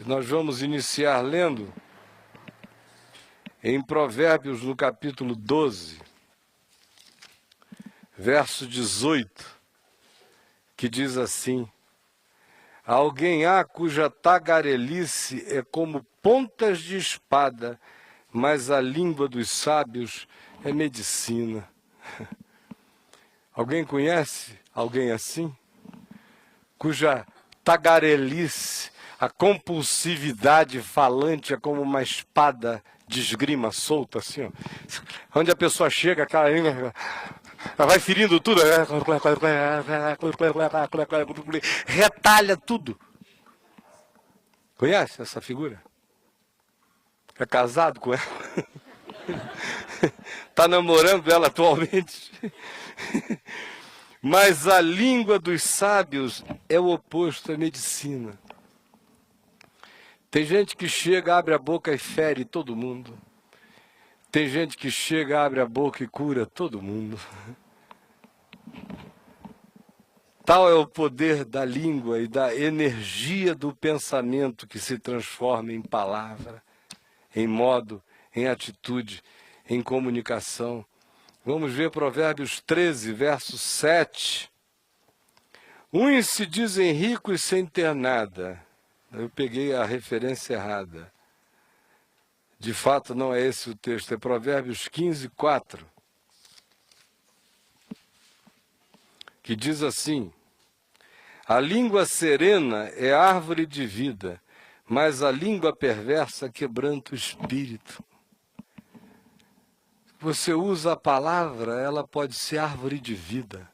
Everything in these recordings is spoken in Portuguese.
Nós vamos iniciar lendo em Provérbios, no capítulo 12, verso 18, que diz assim: alguém há cuja tagarelice é como pontas de espada, mas a língua dos sábios é medicina. Alguém conhece alguém assim? Cuja tagarelice, a compulsividade falante é como uma espada de esgrima solta, assim, ó. Onde a pessoa chega, aquela língua, ela vai ferindo tudo, retalha tudo. Conhece essa figura? É casado com ela? Está namorando ela atualmente? Mas a língua dos sábios é o oposto à medicina. Tem gente que chega, abre a boca e fere todo mundo. Tem gente que chega, abre a boca e cura todo mundo. Tal é o poder da língua e da energia do pensamento que se transforma em palavra, em modo, em atitude, em comunicação. Vamos ver Provérbios 13, verso 7. Uns se dizem ricos sem ter nada. Eu peguei a referência errada. De fato, não é esse o texto, é Provérbios 15, 4. Que diz assim: a língua serena é árvore de vida, mas a língua perversa quebranta o espírito. Você usa a palavra, ela pode ser árvore de vida.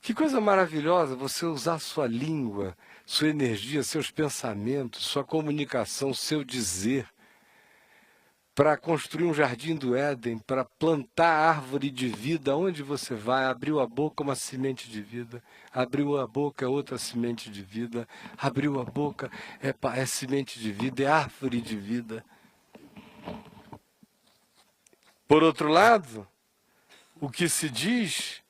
Que coisa maravilhosa você usar sua língua, sua energia, seus pensamentos, sua comunicação, seu dizer, para construir um jardim do Éden, para plantar árvore de vida. Onde você vai, abriu a boca, uma semente de vida, abriu a boca, é outra semente de vida, abriu a boca, é semente de vida, é árvore de vida. Por outro lado, o que se diz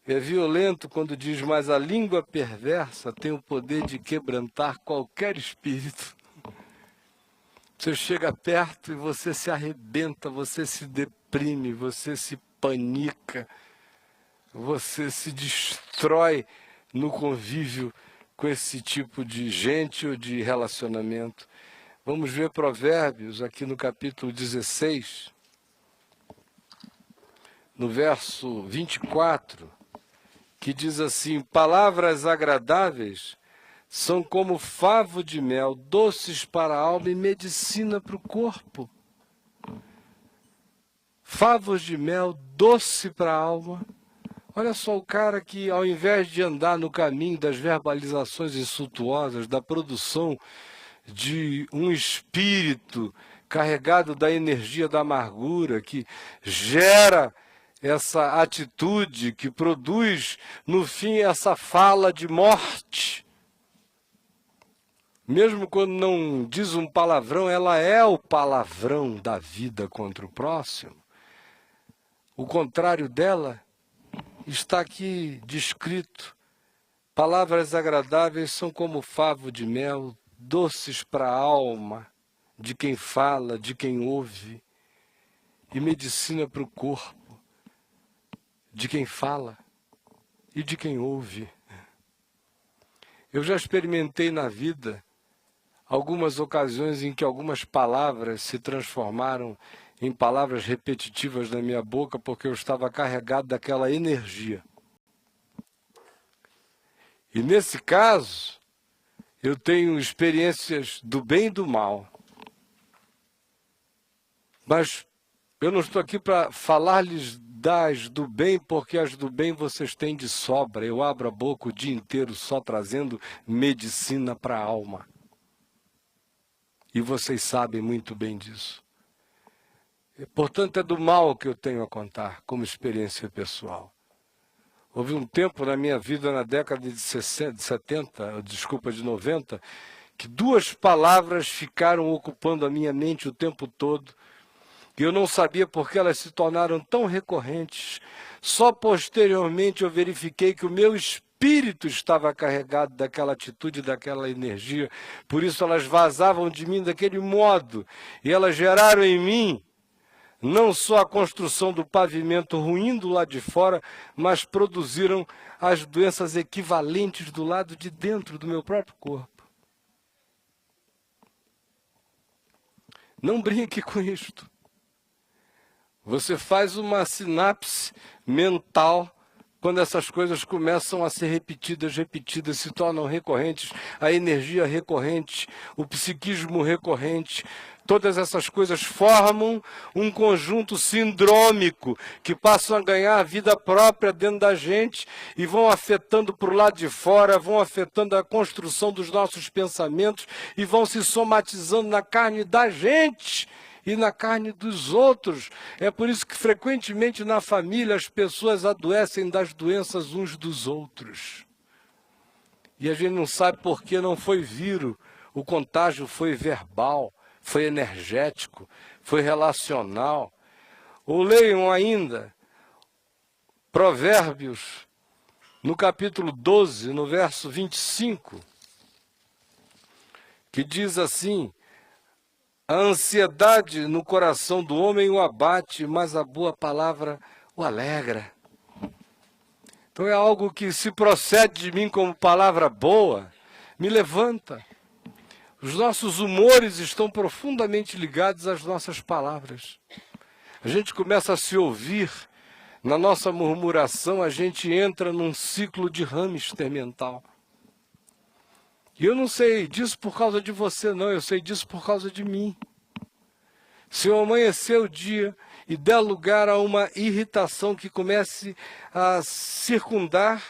é violento quando diz: mas a língua perversa tem o poder de quebrantar qualquer espírito. Você chega perto e você se arrebenta, você se deprime, você se panica, você se destrói no convívio com esse tipo de gente ou de relacionamento. Vamos ver Provérbios aqui no capítulo 16. No verso 24, que diz assim: palavras agradáveis são como favo de mel, doces para a alma e medicina para o corpo. Favos de mel, doce para a alma. Olha só o cara que, ao invés de andar no caminho das verbalizações insultuosas, da produção de um espírito carregado da energia da amargura, que gera essa atitude, que produz, no fim, essa fala de morte. Mesmo quando não diz um palavrão, ela é o palavrão da vida contra o próximo. O contrário dela está aqui descrito. Palavras agradáveis são como favo de mel, doces para a alma de quem fala, de quem ouve, e medicina para o corpo de quem fala e de quem ouve. Eu já experimentei na vida algumas ocasiões em que algumas palavras se transformaram em palavras repetitivas na minha boca porque eu estava carregado daquela energia. E nesse caso, eu tenho experiências do bem e do mal. Mas eu não estou aqui para falar-lhes das do bem, porque as do bem vocês têm de sobra. Eu abro a boca o dia inteiro só trazendo medicina para a alma. E vocês sabem muito bem disso. E, portanto, é do mal que eu tenho a contar, como experiência pessoal. Houve um tempo na minha vida, na década de 90, que duas palavras ficaram ocupando a minha mente o tempo todo, e eu não sabia por que elas se tornaram tão recorrentes. Só posteriormente eu verifiquei que o meu espírito espírito estava carregado daquela atitude, daquela energia. Por isso elas vazavam de mim daquele modo. E elas geraram em mim não só a construção do pavimento ruim do lado de fora, mas produziram as doenças equivalentes do lado de dentro do meu próprio corpo. Não brinque com isto. Você faz uma sinapse mental quando essas coisas começam a ser repetidas, se tornam recorrentes, a energia recorrente, o psiquismo recorrente. Todas essas coisas formam um conjunto sindrômico que passam a ganhar vida própria dentro da gente e vão afetando para o lado de fora, vão afetando a construção dos nossos pensamentos e vão se somatizando na carne da gente e na carne dos outros. É por isso que frequentemente na família as pessoas adoecem das doenças uns dos outros. E a gente não sabe por que não foi vírus, o contágio foi verbal, foi energético, foi relacional. Ou leiam ainda Provérbios, no capítulo 12, no verso 25, que diz assim: a ansiedade no coração do homem o abate, mas a boa palavra o alegra. Então é algo que, se procede de mim como palavra boa, me levanta. Os nossos humores estão profundamente ligados às nossas palavras. A gente começa a se ouvir, na nossa murmuração a gente entra num ciclo de hamster mental. E eu não sei disso por causa de você, não, eu sei disso por causa de mim. Se eu amanhecer o dia e der lugar a uma irritação que comece a circundar,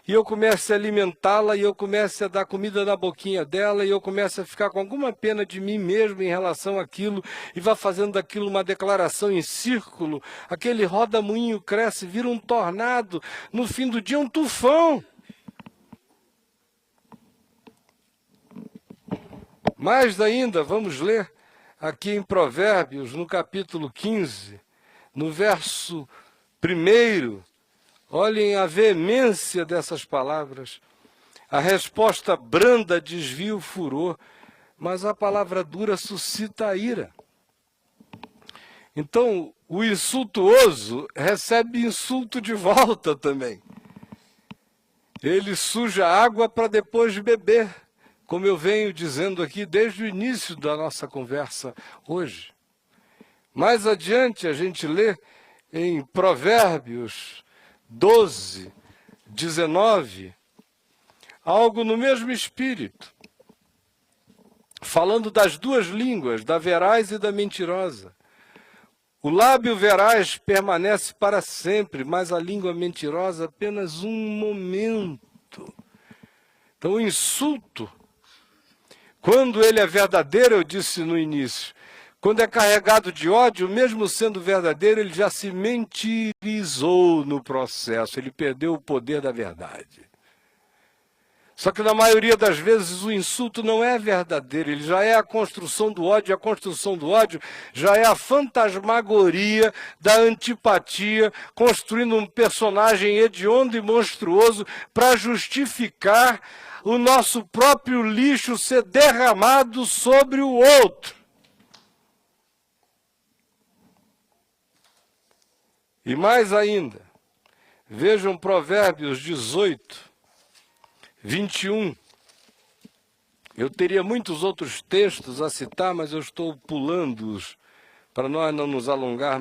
e eu comece a alimentá-la, e eu comece a dar comida na boquinha dela, e eu comece a ficar com alguma pena de mim mesmo em relação àquilo, e vá fazendo daquilo uma declaração em círculo, aquele roda-moinho cresce, vira um tornado, no fim do dia um tufão. Mais ainda, vamos ler aqui em Provérbios, no capítulo 15, no verso 1, olhem a veemência dessas palavras. A resposta branda desvia o furor, mas a palavra dura suscita a ira. Então, o insultuoso recebe insulto de volta também. Ele suja água para depois beber, como eu venho dizendo aqui desde o início da nossa conversa hoje. Mais adiante a gente lê em Provérbios 12, 19, algo no mesmo espírito, falando das duas línguas, da veraz e da mentirosa. O lábio veraz permanece para sempre, mas a língua mentirosa apenas um momento. Então o insulto, quando ele é verdadeiro, eu disse no início, quando é carregado de ódio, mesmo sendo verdadeiro, ele já se mentirizou no processo, ele perdeu o poder da verdade. Só que na maioria das vezes o insulto não é verdadeiro, ele já é a construção do ódio, e a construção do ódio já é a fantasmagoria da antipatia, construindo um personagem hediondo e monstruoso para justificar o nosso próprio lixo ser derramado sobre o outro. E mais ainda, vejam Provérbios 18, 21. Eu teria muitos outros textos a citar, mas eu estou pulando-os para nós não nos alongarmos